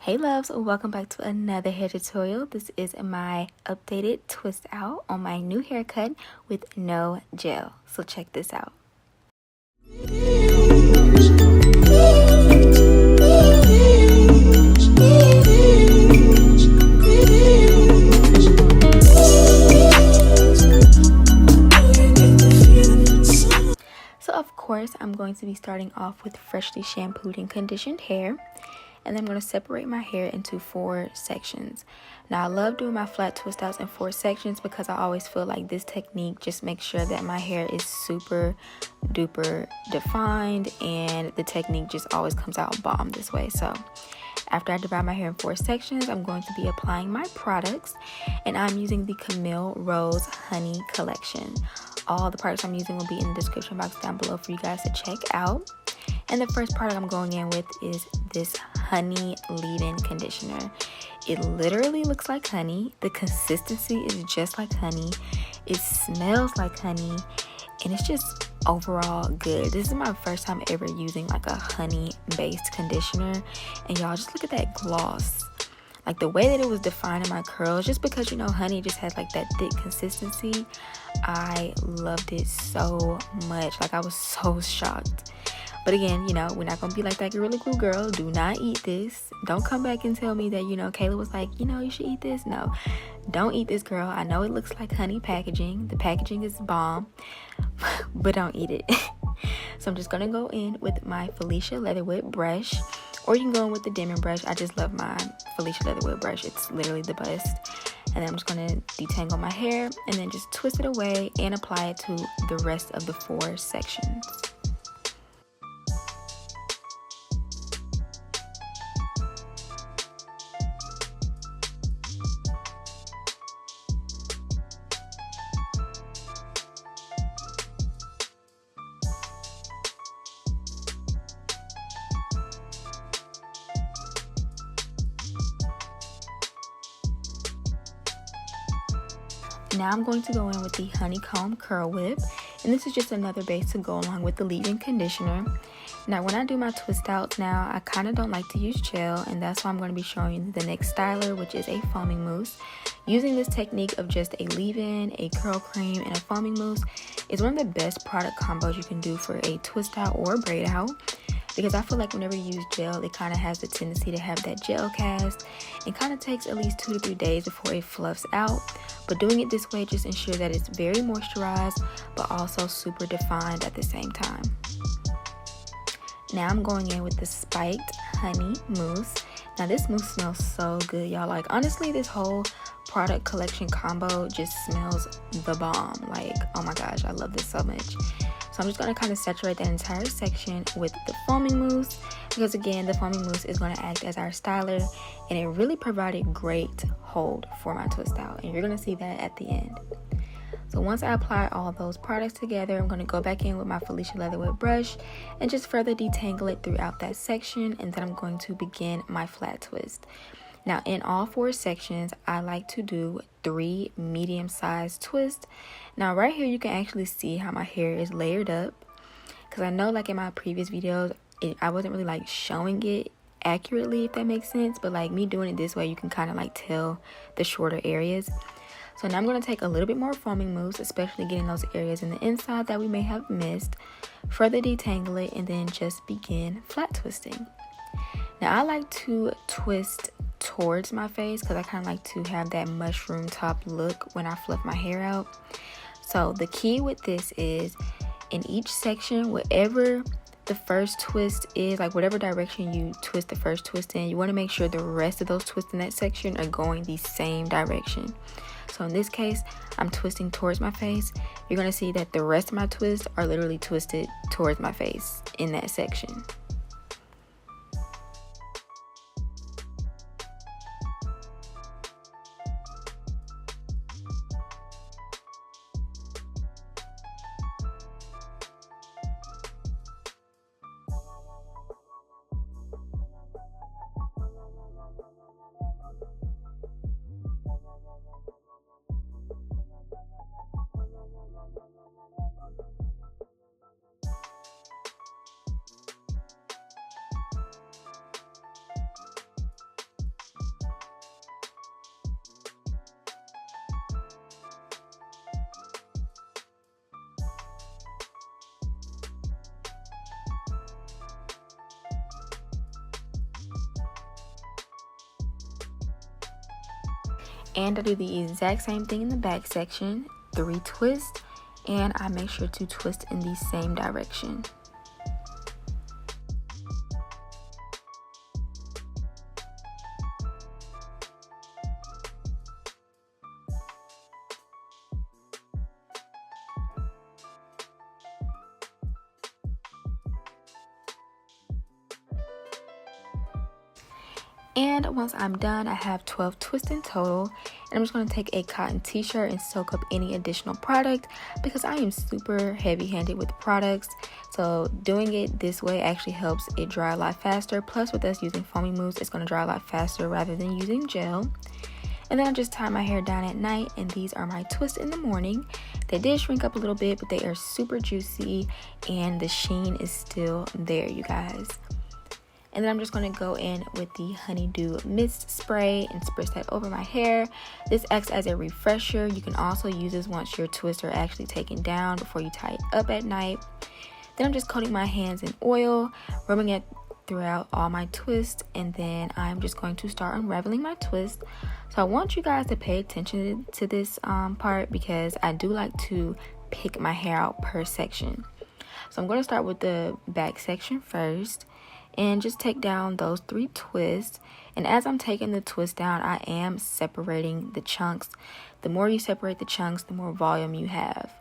Hey loves, welcome back to another hair tutorial. This is my updated twist out on my new haircut with no gel. So check this out. So of course, I'm going to be starting off with freshly shampooed and conditioned hair. And then I'm going to separate my hair into 4 sections. Now I love doing my flat twist outs in 4 sections because I always feel like this technique just makes sure that my hair is super duper defined and the technique just always comes out bomb this way. So after I divide my hair in 4 sections, I'm going to be applying my products, and I'm using the Camille Rose Honey collection. All the products I'm using will be in the description box down below for you guys to check out. And the first product I'm going in with is this honey leave-in conditioner. It literally looks like honey. The consistency is just like honey. It smells like honey. And it's just overall good. This is my first time ever using like a honey-based conditioner. And y'all, just look at that gloss. Like the way that it was defining my curls, just because, you know, honey just has like that thick consistency. I loved it so much. Like I was so shocked. But again, you know, we're not going to be like that Gorilla Glue girl. Do not eat this. Don't come back and tell me that, you know, Kayla was like, you know, you should eat this. No, don't eat this, girl. I know it looks like honey packaging. The packaging is bomb, but don't eat it. So I'm just going to go in with my Felicia Leatherwood brush, or you can go in with the Demon brush. I just love my Felicia Leatherwood brush. It's literally the best. And then I'm just going to detangle my hair and then just twist it away and apply it to the rest of the 4 sections. Now I'm going to go in with the Honeycomb Curl Whip, and this is just another base to go along with the leave-in conditioner. Now when I do my twist outs now, I kind of don't like to use gel, and that's why I'm going to be showing you the next styler, which is a foaming mousse. Using this technique of just a leave-in, a curl cream, and a foaming mousse is one of the best product combos you can do for a twist out or braid out. Because I feel like whenever you use gel, it kind of has the tendency to have that gel cast. It kind of takes at least 2 to 3 days before it fluffs out. But doing it this way just ensures that it's very moisturized, but also super defined at the same time. Now I'm going in with the Spiked Honey Mousse. Now this mousse smells so good, y'all. Like honestly, this whole product collection combo just smells the bomb. Like, oh my gosh, I love this so much. So I'm just going to kind of saturate that entire section with the foaming mousse, because again, the foaming mousse is going to act as our styler, and it really provided great hold for my twist out, and you're going to see that at the end. So once I apply all those products together, I'm going to go back in with my Felicia Leatherwood brush and just further detangle it throughout that section, and then I'm going to begin my flat twist. Now in all 4 sections, I like to do 3 medium-sized twists. Now right here, you can actually see how my hair is layered up, because I know like in my previous videos, I wasn't really like showing it accurately, if that makes sense. But like me doing it this way, you can kind of like tell the shorter areas. So now I'm going to take a little bit more foaming mousse, especially getting those areas in the inside that we may have missed, further detangle it, and then just begin flat twisting. Now I like to twist towards my face because I kind of like to have that mushroom top look when I fluff my hair out. So the key with this is in each section, whatever the first twist is, like whatever direction you twist the first twist in, you want to make sure the rest of those twists in that section are going the same direction. So in this case, I'm twisting towards my face. You're going to see that the rest of my twists are literally twisted towards my face in that section. And I do the exact same thing in the back section, 3 twists, and I make sure to twist in the same direction. And once I'm done, I have 12 twists in total. And I'm just going to take a cotton t-shirt and soak up any additional product because I am super heavy-handed with products. So doing it this way actually helps it dry a lot faster. Plus with us using foaming mousse, it's going to dry a lot faster rather than using gel. And then I just tie my hair down at night, and these are my twists in the morning. They did shrink up a little bit, but they are super juicy and the sheen is still there, you guys. And then I'm just going to go in with the Honeydew Mist Spray and spritz that over my hair. This acts as a refresher. You can also use this once your twists are actually taken down before you tie it up at night. Then I'm just coating my hands in oil, rubbing it throughout all my twists, and then I'm just going to start unraveling my twist. So I want you guys to pay attention to this part because I do like to pick my hair out per section. So I'm going to start with the back section first and just take down those 3 twists. And as I'm taking the twist down, I am separating the chunks. The more you separate the chunks, the more volume you have.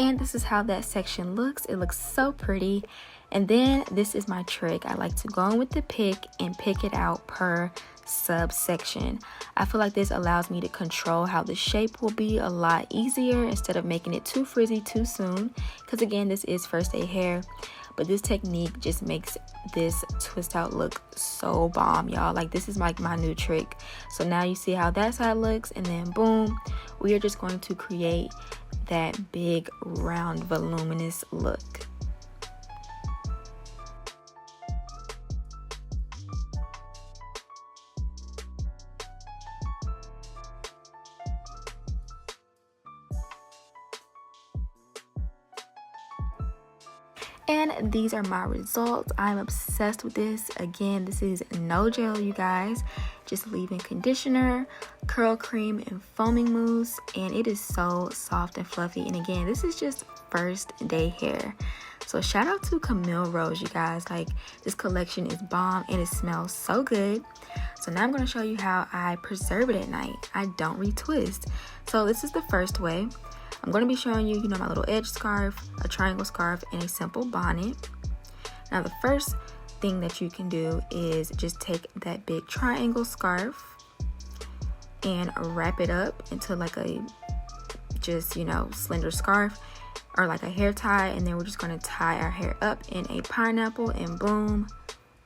And this is how that section looks. It looks so pretty. And then this is my trick. I like to go in with the pick and pick it out per subsection. I feel like this allows me to control how the shape will be a lot easier instead of making it too frizzy too soon. Because again, this is first day hair. But this technique just makes this twist out look so bomb, y'all. Like, this is like my new trick. So now you see how that side looks, and then boom, we are just going to create that big, round, voluminous look. And these are my results. I'm obsessed with this. Again, this is no gel, you guys. Just leave-in conditioner, curl cream, and foaming mousse. And it is so soft and fluffy. And again, this is just first day hair. So shout out to Camille Rose, you guys. Like, this collection is bomb and it smells so good. So now I'm going to show you how I preserve it at night. I don't retwist. So this is the first way. I'm going to be showing you, my little edge scarf, a triangle scarf, and a simple bonnet. Now, the first thing that you can do is just take that big triangle scarf and wrap it up into like a just, slender scarf or like a hair tie. And then we're just going to tie our hair up in a pineapple, and boom,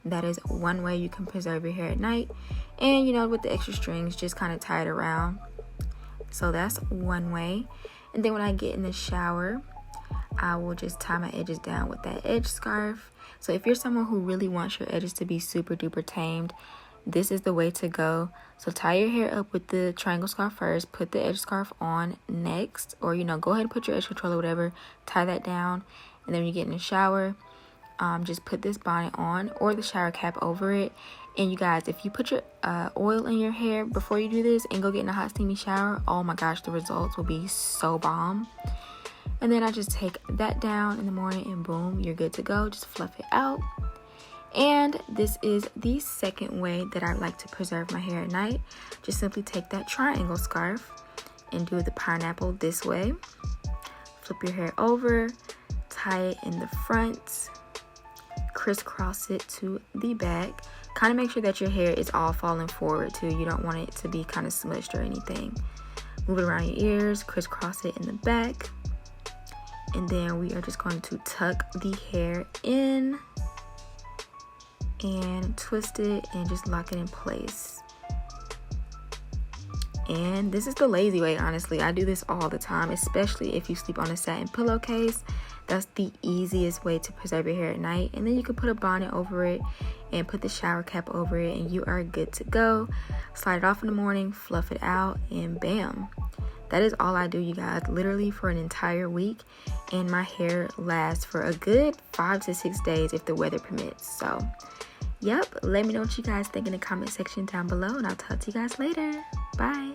that is one way you can preserve your hair at night. And, with the extra strings, just kind of tie it around. So that's one way. And then when I get in the shower, I will just tie my edges down with that edge scarf. So if you're someone who really wants your edges to be super duper tamed, this is the way to go. So tie your hair up with the triangle scarf first, put the edge scarf on next, or go ahead and put your edge control or whatever, tie that down. And then when you get in the shower, just put this bonnet on or the shower cap over it. And you guys, if you put your oil in your hair before you do this and go get in a hot steamy shower, oh my gosh, the results will be so bomb. And then I just take that down in the morning and boom, you're good to go. Just fluff it out. And this is the second way that I like to preserve my hair at night. Just simply take that triangle scarf and do the pineapple this way. Flip your hair over, tie it in the front, crisscross it to the back. Kind of make sure that your hair is all falling forward too. You don't want it to be kind of smushed or anything. Move it around your ears, crisscross it in the back. And then we are just going to tuck the hair in and twist it and just lock it in place. And this is the lazy way, honestly. I do this all the time, especially if you sleep on a satin pillowcase. That's the easiest way to preserve your hair at night. And then you can put a bonnet over it and put the shower cap over it and you are good to go. Slide it off in the morning, fluff it out, and bam. That is all I do, you guys, literally for an entire week. And my hair lasts for a good 5 to 6 days if the weather permits. So yep, let me know what you guys think in the comment section down below, and I'll talk to you guys later. Bye.